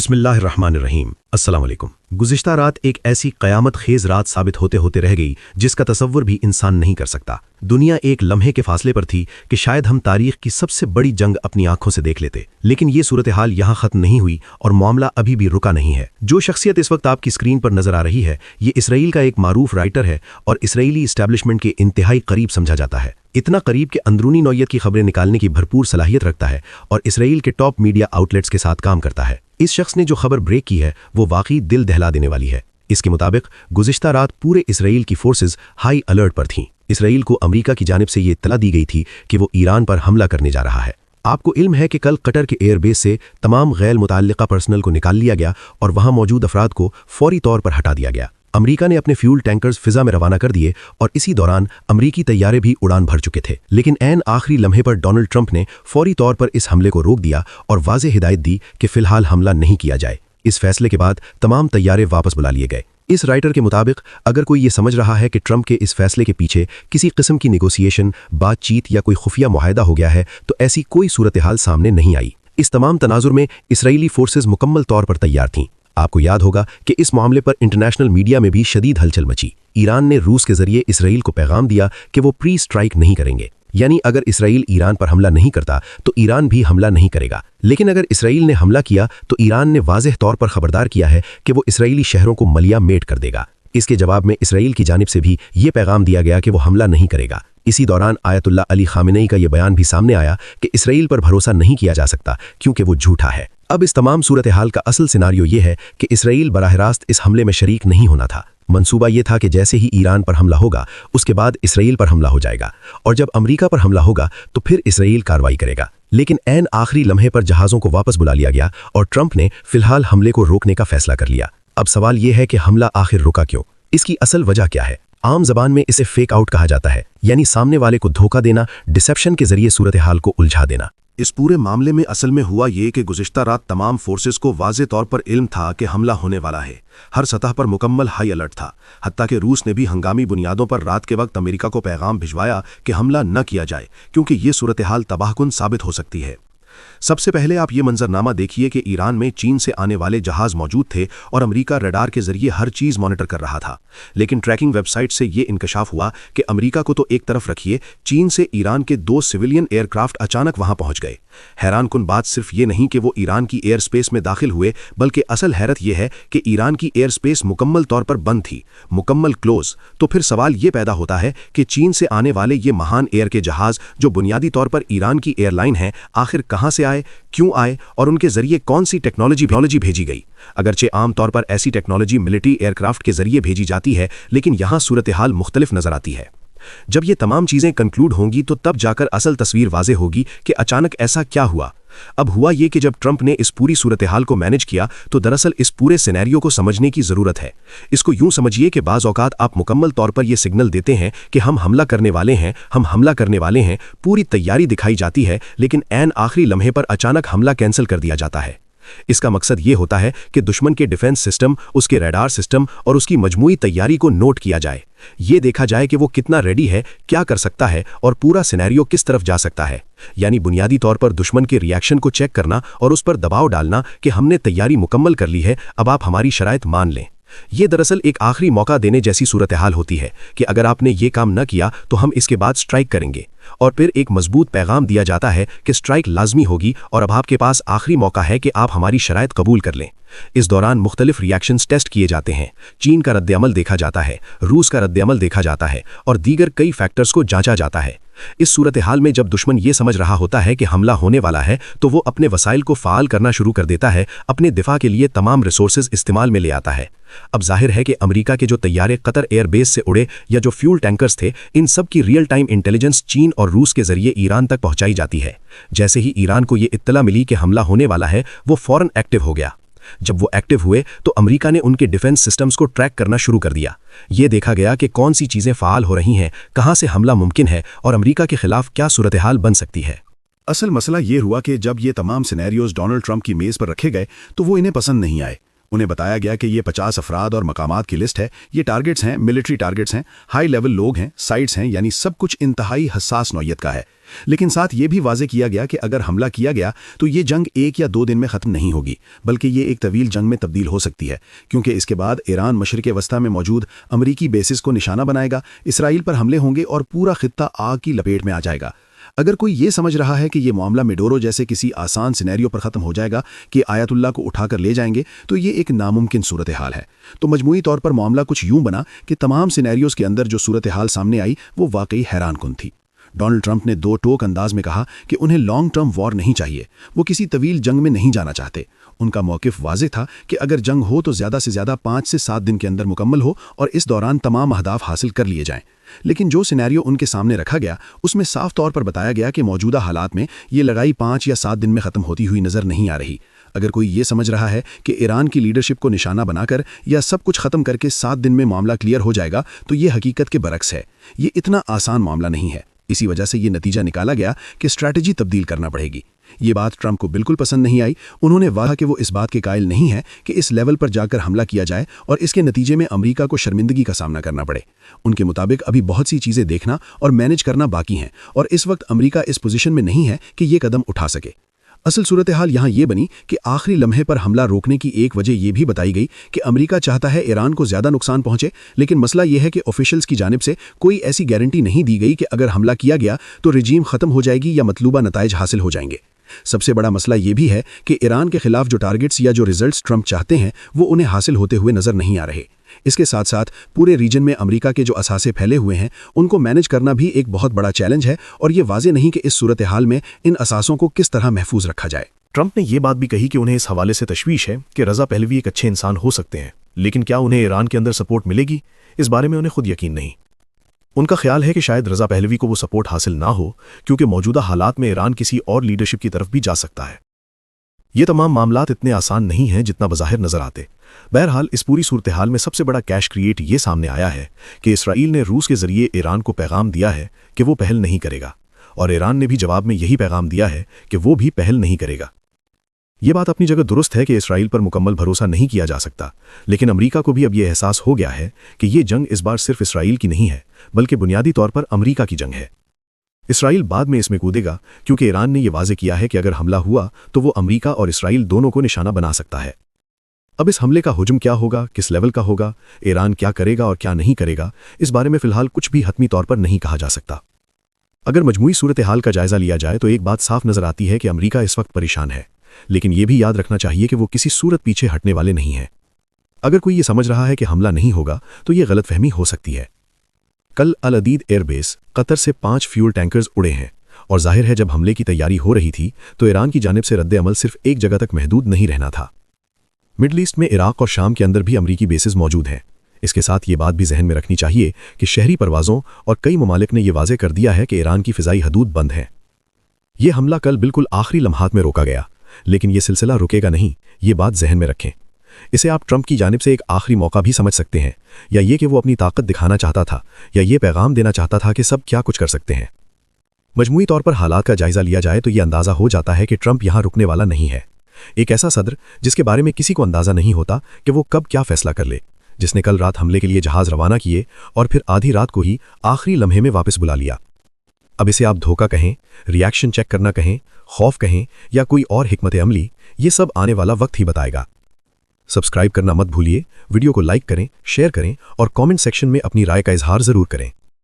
बिस्मिल्लाहिर्रहमानिर्रहीम। अस्सलाम वालेकुम। गुज़िश्ता रात एक ऐसी क़यामत ख़ेज़ रात साबित होते होते रह गई जिसका तसव्वुर भी इंसान नहीं कर सकता। दुनिया एक लम्हे के फासले पर थी कि शायद हम तारीख़ की सबसे बड़ी जंग अपनी आंखों से देख लेते, लेकिन ये सूरत हाल यहाँ ख़त्म नहीं हुई और मामला अभी भी रुका नहीं है। जो शख्सियत इस वक्त आपकी स्क्रीन पर नजर आ रही है, ये इसराइल का एक मारूफ राइटर है और इसराइली इस्टेब्लिशमेंट के इंतहाई करीब समझा जाता है। इतना करीब कि अंदरूनी नौयत की खबरें निकालने की भरपूर सलाहियत रखता है और इसराइल के टॉप मीडिया आउटलेट्स के साथ काम करता है। इस शख्स ने जो खबर ब्रेक की है वो वाकई दिल दहला देने वाली है। इसके मुताबिक गुज़िश्ता रात पूरे इसराइल की फोर्सेस हाई अलर्ट पर थीं। इसराइल को अमेरिका की जानिब से ये इत्तला दी गई थी कि वो ईरान पर हमला करने जा रहा है। आपको इल्म है कि कल कतर के एयरबेस से तमाम गैर मुताल्लिका पर्सनल को निकाल लिया गया और वहां मौजूद अफराद को फौरी तौर पर हटा दिया गया। अमेरिका ने अपने फ्यूल टैंकर्स फिजा में रवाना कर दिए और इसी दौरान अमेरिकी तैयारे भी उड़ान भर चुके थे। लेकिन ऐन आखिरी लम्हे पर डोनाल्ड ट्रंप ने फौरी तौर पर इस हमले को रोक दिया और वाज़ेह हिदायत दी कि फिलहाल हमला नहीं किया जाए। इस फैसले के बाद तमाम तैयारे वापस बुला लिए गए। इस राइटर के मुताबिक अगर कोई ये समझ रहा है कि ट्रंप के इस फैसले के पीछे किसी किस्म की नेगोशिएशन, बातचीत या कोई खुफिया मुआहदा हो गया है, तो ऐसी कोई सूरत हाल सामने नहीं आई। इस तमाम तनाजुर में इसराइली फोर्सेज मुकम्मल तौर पर तैयार थीं। आपको याद होगा कि इस मामले पर इंटरनेशनल मीडिया में भी शदीद हलचल मची। ईरान ने रूस के जरिए इसराइल को पैगाम दिया कि वो प्री स्ट्राइक नहीं करेंगे, यानी अगर इसराइल ईरान पर हमला नहीं करता तो ईरान भी हमला नहीं करेगा। लेकिन अगर इसराइल ने हमला किया तो ईरान ने वाज़ेह तौर पर खबरदार किया है कि वो इसराइली शहरों को मलिया मेट कर देगा। इसके जवाब में इसराइल की जानिब से भी ये पैगाम दिया गया कि वो हमला नहीं करेगा। इसी दौरान आयतुल्लाह अली खामेनेई का ये बयान भी सामने आया कि इसराइल पर भरोसा नहीं किया जा सकता क्योंकि वो झूठा है। अब इस तमाम सूरत हाल का असल सिनारियो ये है कि इसराइल बराह रास्त इस हमले में शरीक नहीं होना था। मंसूबा ये था कि जैसे ही ईरान पर हमला होगा उसके बाद इसराइल पर हमला हो जाएगा और जब अमेरिका पर हमला होगा तो फिर इसराइल कार्रवाई करेगा। लेकिन ऐन आखिरी लम्हे पर जहाज़ों को वापस बुला लिया गया और ट्रंप ने फिलहाल हमले को रोकने का फैसला कर लिया। अब सवाल यह है कि हमला आखिर रुका क्यों? इसकी असल वजह क्या है? आम जबान में इसे फेक आउट कहा जाता है, यानी सामने वाले को धोखा देना, डिसेप्शन के जरिए सूरत हाल को उलझा देना। इस पूरे मामले में असल में हुआ ये कि गुज़िश्ता रात तमाम फोर्सेस को वाज़े तौर पर इल्म था कि हमला होने वाला है। हर सतह पर मुकम्मल हाई अलर्ट था। हत्ता कि रूस ने भी हंगामी बुनियादों पर रात के वक्त अमेरिका को पैगाम भिजवाया कि हमला न किया जाए क्योंकि ये सूरत हाल तबाहकुन साबित हो सकती है। सबसे पहले आप ये मंजरनामा देखिए कि ईरान में चीन से आने वाले जहाज मौजूद थे और अमेरिका रडार के जरिए हर चीज मॉनिटर कर रहा था। लेकिन ट्रैकिंग वेबसाइट से ये इंकशाफ हुआ कि अमेरिका को तो एक तरफ रखिए, चीन से ईरान के 2 सिविलियन एयरक्राफ्ट अचानक वहां पहुंच गए। हैरानकुन बात सिर्फ ये नहीं कि वो ईरान की एयर स्पेस में दाखिल हुए, बल्कि असल हैरत यह है कि ईरान की एयर स्पेस मुकम्मल तौर पर बंद थी, मुकम्मल क्लोज। तो फिर सवाल ये पैदा होता है कि चीन से आने वाले ये महान एयर के जहाज जो बुनियादी तौर पर ईरान की एयरलाइन है, आखिर कहां से आए, क्यों आए और उनके जरिए कौन सी टेक्नोलॉजी भेजी गई? अगरचे आमतौर पर ऐसी टेक्नोलॉजी मिलिट्री एयरक्राफ्ट के जरिए भेजी जाती है, लेकिन यहां सूरत हाल मुख्तलिफ नजर आती है। जब ये तमाम चीजें कंक्लूड होंगी तो तब जाकर असल तस्वीर वाज़े होगी कि अचानक ऐसा क्या हुआ। अब हुआ ये कि जब ट्रंप ने इस पूरी सूरत हाल को मैनेज किया तो दरअसल इस पूरे सिनेरियो को समझने की ज़रूरत है। इसको यूं समझिए कि बाज़ औक़ात आप मुकम्मल तौर पर यह सिग्नल देते हैं कि हम हमला करने वाले हैं, हम हमला करने वाले हैं, पूरी तैयारी दिखाई जाती है, लेकिन ऐन आखिरी लम्हे पर अचानक हमला कैंसिल कर दिया जाता है। इसका मकसद ये होता है कि दुश्मन के डिफेंस सिस्टम, उसके रडार सिस्टम और उसकी मजमूई तैयारी को नोट किया जाए। ये देखा जाए कि वो कितना रेडी है, क्या कर सकता है और पूरा सिनेरियो किस तरफ जा सकता है। यानी बुनियादी तौर पर दुश्मन के रिएक्शन को चेक करना और उस पर दबाव डालना कि हमने तैयारी मुकम्मल कर ली है, अब आप हमारी शराइत मान लें। ये दरअसल एक आखिरी मौका देने जैसी सूरत हाल होती है कि अगर आपने ये काम न किया तो हम इसके बाद स्ट्राइक करेंगे, और फिर एक मजबूत पैगाम दिया जाता है कि स्ट्राइक लाजमी होगी और अब आपके पास आखिरी मौका है कि आप हमारी शराइत कबूल कर लें। इस दौरान मुख्तलिफ रिएक्शंस टेस्ट किए जाते हैं। चीन का रद्द-ए-अमल देखा जाता है, रूस का रद्द-ए-अमल देखा जाता है और दीगर कई फैक्टर्स को जांचा जाता है। इस सूरत हाल में जब दुश्मन ये समझ रहा होता है कि हमला होने वाला है तो वो अपने वसाइल को फ़ाल करना शुरू कर देता है, अपने दिफा के लिए तमाम रिसोर्सेज इस्तेमाल में ले आता है। अब जाहिर है कि अमेरिका के जो तैयारे कतर एयरबेस से उड़े या जो फ्यूल टैंकर्स थे, इन सब की रियल टाइम इंटेलिजेंस चीन और रूस के जरिए ईरान तक पहुंचाई जाती है। जैसे ही ईरान को ये इत्तला मिली कि हमला होने वाला है, वो फौरन एक्टिव हो गया। जब वो एक्टिव हुए तो अमेरिका ने उनके डिफेंस सिस्टम्स को ट्रैक करना शुरू कर दिया। ये देखा गया कि कौन सी चीज़ें फ़ाल हो रही हैं, कहाँ से हमला मुमकिन है और अमेरिका के खिलाफ क्या सूरत हाल बन सकती है। असल मसला ये हुआ कि जब ये तमाम सिनेरियोज डोनाल्ड ट्रंप की मेज़ पर रखे गए तो वो इन्हें पसंद नहीं आए। उन्हें बताया गया कि ये 50 अफराद और मकामात की लिस्ट है। ये टारगेट्स हैं, मिलिट्री टारगेट्स हैं, हाई लेवल लोग हैं, साइट्स हैं, यानी सब कुछ इंतहाई हसास नौयत का है। लेकिन साथ ये भी वाजे किया गया कि अगर हमला किया गया तो ये जंग 1 या 2 दिन में ख़त्म नहीं होगी, बल्कि ये एक तवील जंग में तब्दील हो सकती है, क्योंकि इसके बाद ईरान मशरिक़ वस्ता में मौजूद अमरीकी बेसिस को निशाना बनाएगा, इसराइल पर हमले होंगे और पूरा खित्ता आग की लपेट में आ जाएगा। अगर कोई ये समझ रहा है कि ये मामला मिडोरो जैसे किसी आसान सिनेरियो पर ख़त्म हो जाएगा कि आयतुल्लाह को उठाकर ले जाएंगे, तो ये एक नामुमकिन सूरत हाल है। तो मजमूई तौर पर मामला कुछ यूं बना कि तमाम सिनेरियोज़ के अंदर जो सूरत हाल सामने आई वो वाकई हैरानकुन थी। डोनाल्ड ट्रंप ने दो टोक अंदाज में कहा कि उन्हें लॉन्ग टर्म वॉर नहीं चाहिए, वो किसी तवील जंग में नहीं जाना चाहते। उनका मौक़िफ़ वाज़ेह था कि अगर जंग हो तो ज़्यादा से ज़्यादा 5 से 7 दिन के अंदर मुकम्मल हो और इस दौरान तमाम अहदाफ हासिल कर लिए जाएं। लेकिन जो सिनेरियो उनके सामने रखा गया उसमें साफ तौर पर बताया गया कि मौजूदा हालात में ये लड़ाई 5 या 7 दिन में ख़त्म होती हुई नज़र नहीं आ रही। अगर कोई ये समझ रहा है कि ईरान की लीडरशिप को निशाना बनाकर या सब कुछ ख़त्म करके 7 दिन में मामला क्लियर हो जाएगा, तो ये हकीकत के बरक्स है। ये इतना आसान मामला नहीं है। इसी वजह से ये नतीजा निकाला गया कि स्ट्रैटेजी तब्दील करना पड़ेगी। ये बात ट्रंप को बिल्कुल पसंद नहीं आई। उन्होंने वादा कि वो इस बात के कायल नहीं है कि इस लेवल पर जाकर हमला किया जाए और इसके नतीजे में अमेरिका को शर्मिंदगी का सामना करना पड़े। उनके मुताबिक अभी बहुत सी चीज़ें देखना और मैनेज करना बाकी हैं और इस वक्त अमेरिका इस पोजीशन में नहीं है कि ये कदम उठा सके। असल सूरत हाल यहाँ ये बनी कि आखिरी लम्हे पर हमला रोकने की एक वजह यह भी बताई गई कि अमेरिका चाहता है ईरान को ज़्यादा नुकसान पहुंचे, लेकिन मसला यह है कि ऑफिशियल्स की जानिब से कोई ऐसी गारंटी नहीं दी गई कि अगर हमला किया गया तो रजीम ख़त्म हो जाएगी या मतलूबा नताइज हासिल हो जाएंगे। सबसे बड़ा मसला ये भी है कि ईरान के खिलाफ जो टारगेट्स या जो रिजल्ट्स ट्रंप चाहते हैं वो उन्हें हासिल होते हुए नज़र नहीं आ रहे। इसके साथ साथ पूरे रीजन में अमेरिका के जो असासे फैले हुए हैं उनको मैनेज करना भी एक बहुत बड़ा चैलेंज है और ये वाज़ेह नहीं कि इस सूरत हाल में इन असासों को किस तरह महफूज रखा जाए। ट्रंप ने यह बात भी कही कि उन्हें इस हवाले से तशवीश है कि रज़ा पहलवी एक अच्छे इंसान हो सकते हैं, लेकिन क्या उन्हें ईरान के अंदर सपोर्ट मिलेगी, इस बारे में उन्हें खुद यकीन नहीं। उनका ख्याल है कि शायद रज़ा पहलवी को वो सपोर्ट हासिल ना हो, क्योंकि मौजूदा हालात में ईरान किसी और लीडरशिप की तरफ भी जा सकता है। ये तमाम मामलात इतने आसान नहीं हैं जितना बज़ाहिर नज़र आते। बहरहाल इस पूरी सूरत हाल में सबसे बड़ा कैश क्रिएट ये सामने आया है कि इसराइल ने रूस के ज़रिए ईरान को पैगाम दिया है कि वो पहल नहीं करेगा, और ईरान ने भी जवाब में यही पैगाम दिया है कि वो भी पहल नहीं करेगा। ये बात अपनी जगह दुरुस्त है कि इसराइल पर मुकम्मल भरोसा नहीं किया जा सकता, लेकिन अमेरिका को भी अब यह एहसास हो गया है कि ये जंग इस बार सिर्फ इसराइल की नहीं है, बल्कि बुनियादी तौर पर अमेरिका की जंग है। इसराइल बाद में इसमें कूदेगा, क्योंकि ईरान ने यह वाज़ेह किया है कि अगर हमला हुआ तो वो अमेरिका और इसराइल दोनों को निशाना बना सकता है। अब इस हमले का हुजूम क्या होगा, किस लेवल का होगा, ईरान क्या करेगा और क्या नहीं करेगा, इस बारे में फ़िलहाल कुछ भी हतमी तौर पर नहीं कहा जा सकता। अगर मजमूई सूरत हाल का जायज़ा लिया जाए तो एक बात साफ नज़र आती है कि अमेरिका इस वक्त परेशान है, लेकिन यह भी याद रखना चाहिए कि वो किसी सूरत पीछे हटने वाले नहीं हैं। अगर कोई ये समझ रहा है कि हमला नहीं होगा तो ये गलतफहमी हो सकती है। कल अल अदीद एयरबेस कतर से 5 फ्यूल टैंकर्स उड़े हैं, और जाहिर है जब हमले की तैयारी हो रही थी तो ईरान की जानिब से रद्द अमल सिर्फ एक जगह तक महदूद नहीं रहना था। मिडल ईस्ट में इराक और शाम के अंदर भी अमरीकी बेसिस मौजूद हैं। इसके साथ ये बात भी जहन में रखनी चाहिए कि शहरी परवाज़ों और कई ममालिक ने यह वाज़ेह कर दिया है कि ईरान की फ़िज़ाई हदूद बंद हैं। यह हमला कल बिल्कुल आखिरी लम्हात में रोका गया, लेकिन यह सिलसिला रुकेगा नहीं, ये बात जहन में रखें। इसे आप ट्रंप की जानिब से एक आखिरी मौका भी समझ सकते हैं, या ये कि वो अपनी ताकत दिखाना चाहता था, या ये पैगाम देना चाहता था कि सब क्या कुछ कर सकते हैं। मजमूई तौर पर हालात का जायज़ा लिया जाए तो ये अंदाज़ा हो जाता है कि ट्रंप यहाँ रुकने वाला नहीं है। एक ऐसा सदर जिसके बारे में किसी को अंदाज़ा नहीं होता कि वो कब क्या फ़ैसला कर ले, जिसने कल रात हमले के लिए जहाज़ रवाना किए और फिर आधी रात को ही आखिरी लम्हे में वापस बुला लिया। अब इसे आप धोखा कहें, रिएक्शन चेक करना कहें, खौफ कहें या कोई और हिकमत अमली, ये सब आने वाला वक्त ही बताएगा। सब्सक्राइब करना मत भूलिए, वीडियो को लाइक करें, शेयर करें और कमेंट सेक्शन में अपनी राय का इजहार ज़रूर करें।